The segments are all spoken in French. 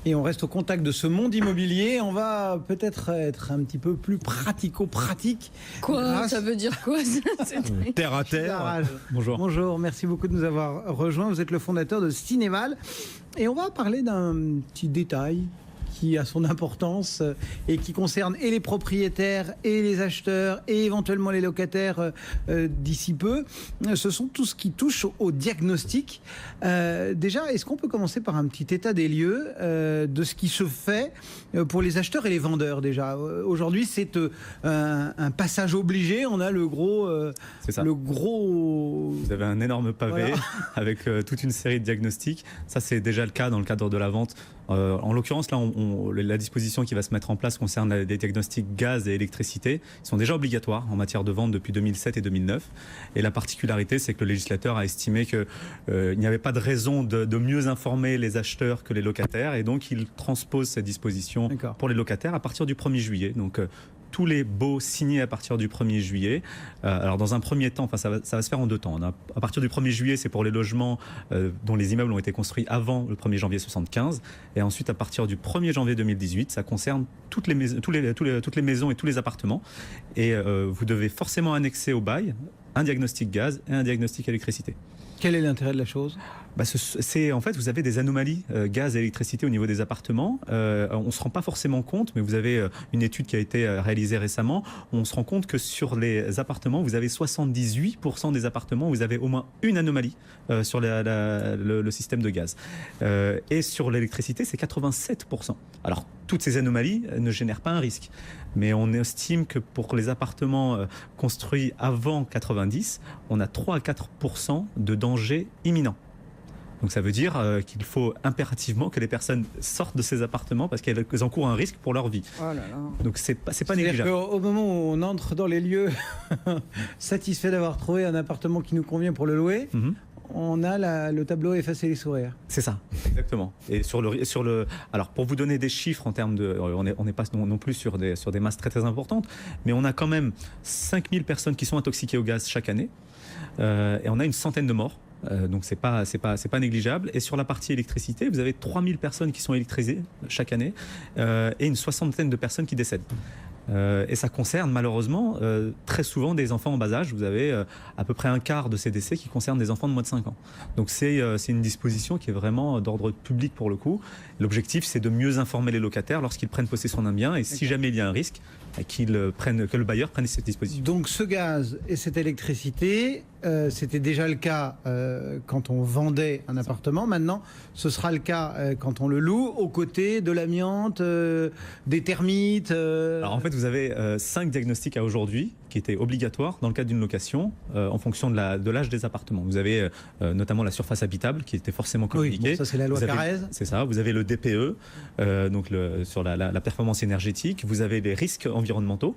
Et on reste au contact de ce monde immobilier. On va peut-être être un petit peu plus pratico-pratique. Quoi ? Ça veut dire quoi ? Terre à terre. Bonjour. Bonjour, merci beaucoup de nous avoir rejoints. Vous êtes le fondateur de Cinéval. Et on va parler d'un petit détail qui a son importance et qui concerne et les propriétaires et les acheteurs et éventuellement les locataires d'ici peu. Ce sont tout ce qui touche au diagnostic. Déjà, est-ce qu'on peut commencer par un petit état des lieux de ce qui se fait pour les acheteurs et les vendeurs déjà ? Aujourd'hui, c'est un passage obligé. On a le gros... c'est ça. Le gros... Vous avez un énorme pavé Voilà. avec toute une série de diagnostics. Ça, c'est déjà le cas dans le cadre de la vente. En l'occurrence, là, la disposition qui va se mettre en place concerne les diagnostics gaz et électricité. Ils sont déjà obligatoires en matière de vente depuis 2007 et 2009. Et la particularité, c'est que le législateur a estimé qu'il n'y avait pas de raison de mieux informer les acheteurs que les locataires. Et donc, il transpose cette disposition pour les locataires à partir du 1er juillet. Donc, tous les baux signés à partir du 1er juillet. Alors dans un premier temps, ça va se faire en 2 temps. À partir du 1er juillet, c'est pour les logements dont les immeubles ont été construits avant le 1er janvier 1975. Et ensuite, à partir du 1er janvier 2018, ça concerne toutes les maisons et tous les appartements. Et vous devez forcément annexer au bail un diagnostic gaz et un diagnostic électricité. Quel est l'intérêt de la chose ? En fait, vous avez des anomalies gaz et électricité au niveau des appartements. On ne se rend pas forcément compte, mais vous avez une étude qui a été réalisée récemment. On se rend compte que sur les appartements, vous avez 78% des appartements où vous avez au moins une anomalie sur le système de gaz. Et sur l'électricité, c'est 87%. Alors, toutes ces anomalies ne génèrent pas un risque. Mais on estime que pour les appartements construits avant 90, on a 3 à 4% de danger imminent. Donc ça veut dire qu'il faut impérativement que les personnes sortent de ces appartements parce qu'elles encourent un risque pour leur vie. Oh là là. Donc c'est pas négligeable. Au moment où on entre dans les lieux satisfait d'avoir trouvé un appartement qui nous convient pour le louer, on a le tableau effacer les sourires. C'est ça, exactement. Et alors pour vous donner des chiffres en termes de, on n'est pas non plus sur des masses très très importantes, mais on a quand même 5000 personnes qui sont intoxiquées au gaz chaque année, et on a une centaine de morts. Donc c'est pas négligeable. Et sur la partie électricité, vous avez 3000 personnes qui sont électrisées chaque année et une soixantaine de personnes qui décèdent. Et ça concerne malheureusement très souvent des enfants en bas âge. Vous avez à peu près un quart de ces décès qui concernent des enfants de moins de 5 ans. Donc c'est une disposition qui est vraiment d'ordre public pour le coup. L'objectif, c'est de mieux informer les locataires lorsqu'ils prennent possession d'un bien et si jamais il y a un risque, que le bailleur prenne cette disposition. Donc ce gaz et cette électricité, c'était déjà le cas quand on vendait un appartement. Maintenant, ce sera le cas quand on le loue, aux côtés de l'amiante, des termites. Alors en fait, vous avez 5 diagnostics à aujourd'hui qui étaient obligatoires dans le cadre d'une location en fonction de l'âge des appartements. Vous avez notamment la surface habitable qui était forcément communiquée. Oui, bon, ça c'est la loi Carrez. C'est ça. Vous avez le DPE donc sur la performance énergétique. Vous avez les risques environnementaux.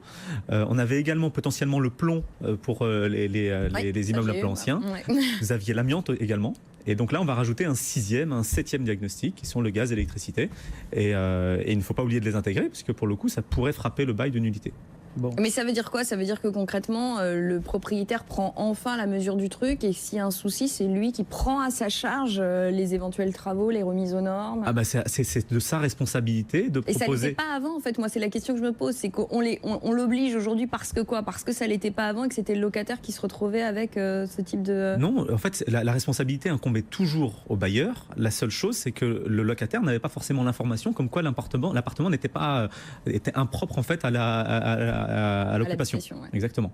On avait également potentiellement le plomb pour les immeubles à plomb ancien. Ouais. Vous aviez l'amiante également. Et donc là, on va rajouter un 7e diagnostic, qui sont le gaz et l'électricité. Et il ne faut pas oublier de les intégrer, puisque pour le coup, ça pourrait frapper le bail de nullité. Bon. Mais ça veut dire quoi ? Ça veut dire que concrètement, le propriétaire prend enfin la mesure du truc et s'il y a un souci, c'est lui qui prend à sa charge les éventuels travaux, les remises aux normes. Ah bah c'est de sa responsabilité de proposer. Et ça l'était pas avant en fait. Moi, c'est la question que je me pose, c'est qu'on l'oblige aujourd'hui parce que quoi ? Parce que ça l'était pas avant et que c'était le locataire qui se retrouvait avec ce type de. Non, en fait, la responsabilité incombait toujours au bailleur. La seule chose, c'est que le locataire n'avait pas forcément l'information comme quoi l'appartement était impropre en fait à l'occupation. Ouais. Exactement.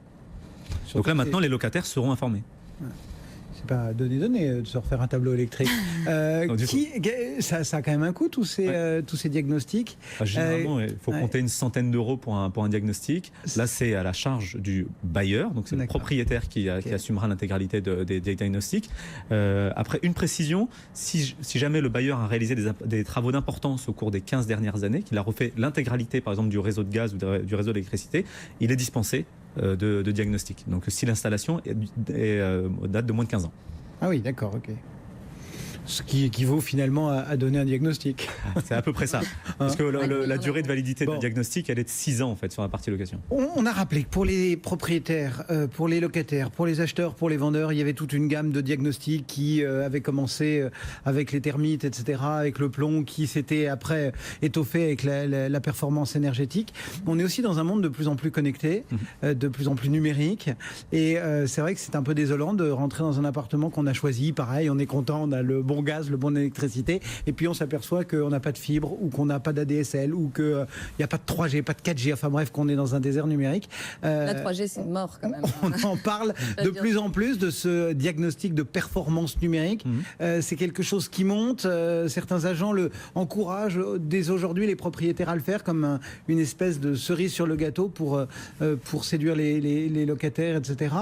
Donc là, maintenant, les locataires seront informés. Ouais. C'est pas donné de se refaire un tableau électrique. Ça a quand même un coût, tous ces diagnostics. Généralement, il faut compter une centaine d'euros pour un diagnostic. Là, c'est à la charge du bailleur, donc c'est le propriétaire qui assumera l'intégralité des diagnostics. Après, une précision, si jamais le bailleur a réalisé des travaux d'importance au cours des 15 dernières années, qu'il a refait l'intégralité, par exemple, du réseau de gaz ou du réseau d'électricité, il est dispensé de diagnostic. Donc si l'installation date de moins de 15 ans. Ah oui, d'accord, ok. Ce qui équivaut finalement à donner un diagnostic. C'est à peu près ça. Parce que la oui, durée de validité Bon. d'un diagnostic, elle est de 6 ans en fait sur la partie location. On a rappelé que pour les propriétaires, pour les locataires, pour les acheteurs, pour les vendeurs, il y avait toute une gamme de diagnostics qui avait commencé avec les termites, etc., avec le plomb, qui s'était après étoffé avec la performance énergétique. On est aussi dans un monde de plus en plus connecté, de plus en plus numérique. Et c'est vrai que c'est un peu désolant de rentrer dans un appartement qu'on a choisi. Pareil, on est content, on a le bon gaz, le bon électricité. Et puis on s'aperçoit qu'on n'a pas de fibre ou qu'on n'a pas d'ADSL ou qu'il n'y a pas de 3G, pas de 4G. Enfin bref, qu'on est dans un désert numérique. La 3G, c'est mort quand même. On en parle de plus en plus de ce diagnostic de performance numérique. C'est quelque chose qui monte. Certains agents le encouragent dès aujourd'hui les propriétaires à le faire comme une espèce de cerise sur le gâteau pour séduire les locataires, etc.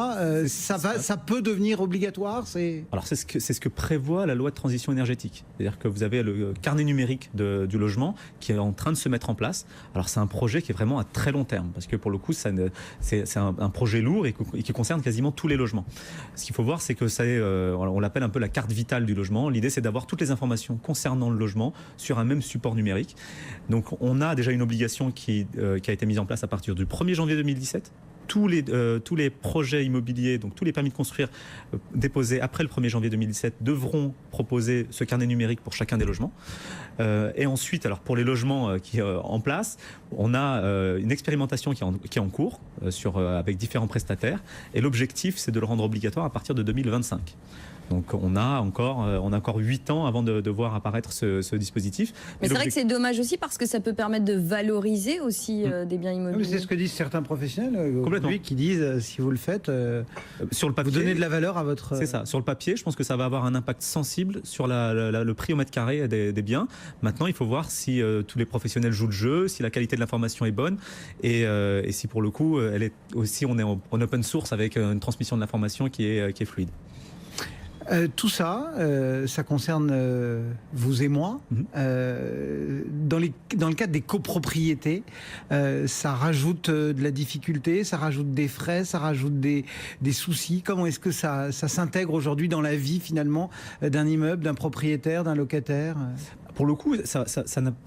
Ça peut devenir obligatoire. Alors c'est ce que prévoit la loi de transition énergétique. C'est-à-dire que vous avez le carnet numérique du logement qui est en train de se mettre en place. Alors c'est un projet qui est vraiment à très long terme parce que pour le coup c'est un projet lourd et qui concerne quasiment tous les logements. Ce qu'il faut voir, c'est que on l'appelle un peu la carte vitale du logement. L'idée, c'est d'avoir toutes les informations concernant le logement sur un même support numérique. Donc on a déjà une obligation qui a été mise en place à partir du 1er janvier 2017. Tous les projets immobiliers, donc tous les permis de construire déposés après le 1er janvier 2017 devront proposer ce carnet numérique pour chacun des logements. Et ensuite, alors pour les logements qui en place, on a une expérimentation qui est en cours avec différents prestataires. Et l'objectif, c'est de le rendre obligatoire à partir de 2025. Donc on a encore 8 ans avant de voir apparaître ce dispositif. Mais c'est vrai que c'est dommage aussi parce que ça peut permettre de valoriser aussi des biens immobiliers. C'est ce que disent certains professionnels Complètement. qui disent si vous le faites, sur le papier, vous donnez de la valeur à votre... C'est ça. Sur le papier, je pense que ça va avoir un impact sensible sur le prix au mètre carré des biens. Maintenant, il faut voir si tous les professionnels jouent le jeu, si la qualité de l'information est bonne et si pour le coup, on est en open source avec une transmission de l'information qui est fluide. Tout ça, ça concerne vous et moi. Dans le cadre des copropriétés, ça rajoute de la difficulté, ça rajoute des frais, ça rajoute des soucis. Comment est-ce que ça s'intègre aujourd'hui dans la vie finalement d'un immeuble, d'un propriétaire, d'un locataire ? Pour le coup, ça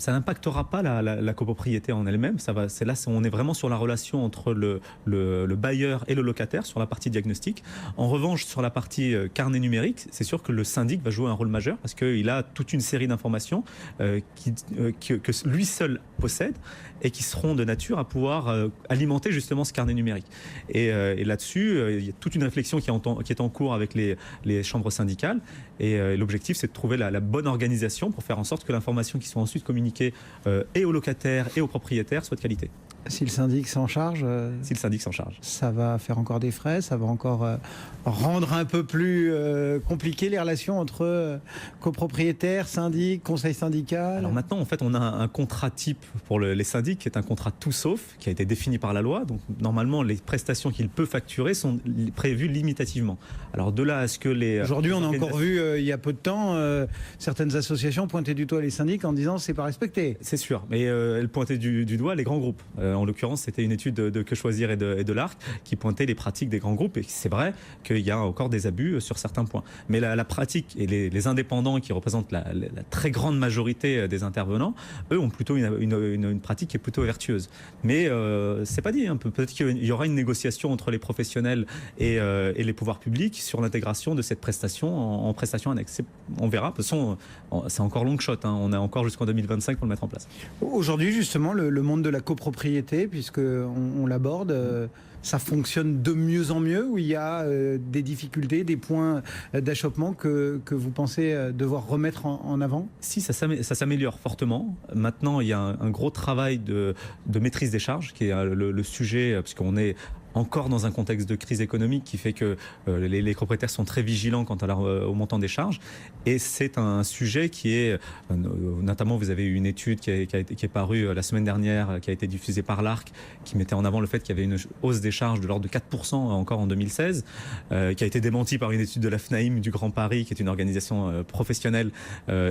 n'impactera pas la copropriété en elle-même. On est vraiment sur la relation entre le bailleur et le locataire sur la partie diagnostic. En revanche, sur la partie carnet numérique, c'est sûr que le syndic va jouer un rôle majeur parce qu'il a toute une série d'informations que lui seul possède et qui seront de nature à pouvoir alimenter justement ce carnet numérique. Et là-dessus, il y a toute une réflexion qui est en cours avec les chambres syndicales. Et l'objectif, c'est de trouver la bonne organisation pour faire en sorte que l'information qui soit ensuite communiquée et aux locataires et aux propriétaires soit de qualité. Si le syndic s'en charge, Si le syndic s'en charge. Ça va faire encore des frais, ça va encore rendre un peu plus compliqué les relations entre copropriétaires, syndic, conseil syndical. Alors maintenant, en fait, on a un contrat type pour les syndics qui est un contrat tout sauf, qui a été défini par la loi. Donc normalement, les prestations qu'il peut facturer sont prévues limitativement. Alors de là à ce que les... Aujourd'hui, on a encore vu, il y a peu de temps, certaines associations pointer du doigt les syndics en disant c'est pas respecté. C'est sûr, mais elles pointaient du doigt les grands groupes. En l'occurrence, c'était une étude de Que Choisir et de l'ARC qui pointait les pratiques des grands groupes. Et c'est vrai qu'il y a encore des abus sur certains points. Mais la pratique et les indépendants qui représentent la très grande majorité des intervenants, eux ont plutôt une pratique qui est plutôt vertueuse. Mais c'est pas dit. Peut-être qu'il y aura une négociation entre les professionnels et les pouvoirs publics sur l'intégration de cette prestation en prestation annexe. On verra. De toute façon, c'est encore long shot. On a encore jusqu'en 2025 pour le mettre en place. Aujourd'hui, justement, le monde de la copropriété, puisqu'on l'aborde, ça fonctionne de mieux en mieux, où il y a des difficultés, des points d'achoppement que vous pensez devoir remettre en avant ? Si, ça s'améliore fortement. Maintenant, il y a un gros travail de maîtrise des charges, qui est le sujet, puisqu'on est encore dans un contexte de crise économique qui fait que les propriétaires sont très vigilants quant au montant des charges. Et c'est un sujet qui est, notamment vous avez eu une étude qui est parue la semaine dernière, qui a été diffusée par l'ARC, qui mettait en avant le fait qu'il y avait une hausse des charges de l'ordre de 4% encore en 2016, qui a été démentie par une étude de la FNAIM du Grand Paris, qui est une organisation professionnelle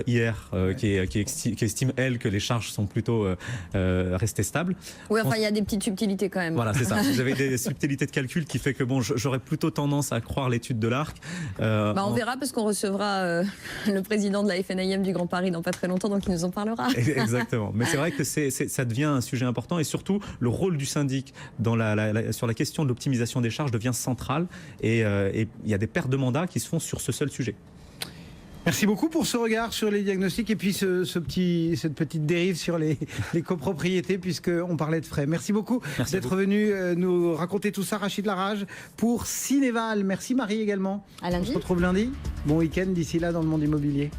hier, qui estime, elle, que les charges sont plutôt restées stables. Oui, enfin, il y a des petites subtilités quand même. Voilà, c'est ça. Vous avez subtilité de calcul qui fait que bon, j'aurais plutôt tendance à croire l'étude de l'ARC. On verra parce qu'on recevra le président de la FNIM du Grand Paris dans pas très longtemps, donc il nous en parlera. Exactement. Mais c'est vrai que ça devient un sujet important et surtout le rôle du syndic sur la question de l'optimisation des charges devient central et il y a des pertes de mandats qui se font sur ce seul sujet. Merci beaucoup pour ce regard sur les diagnostics et puis cette petite dérive sur les copropriétés puisqu'on parlait de frais. Merci beaucoup d'être venu nous raconter tout ça. Rachid Larage pour Cinéval. Merci Marie également. À lundi. On se retrouve lundi. Bon week-end d'ici là dans le monde immobilier.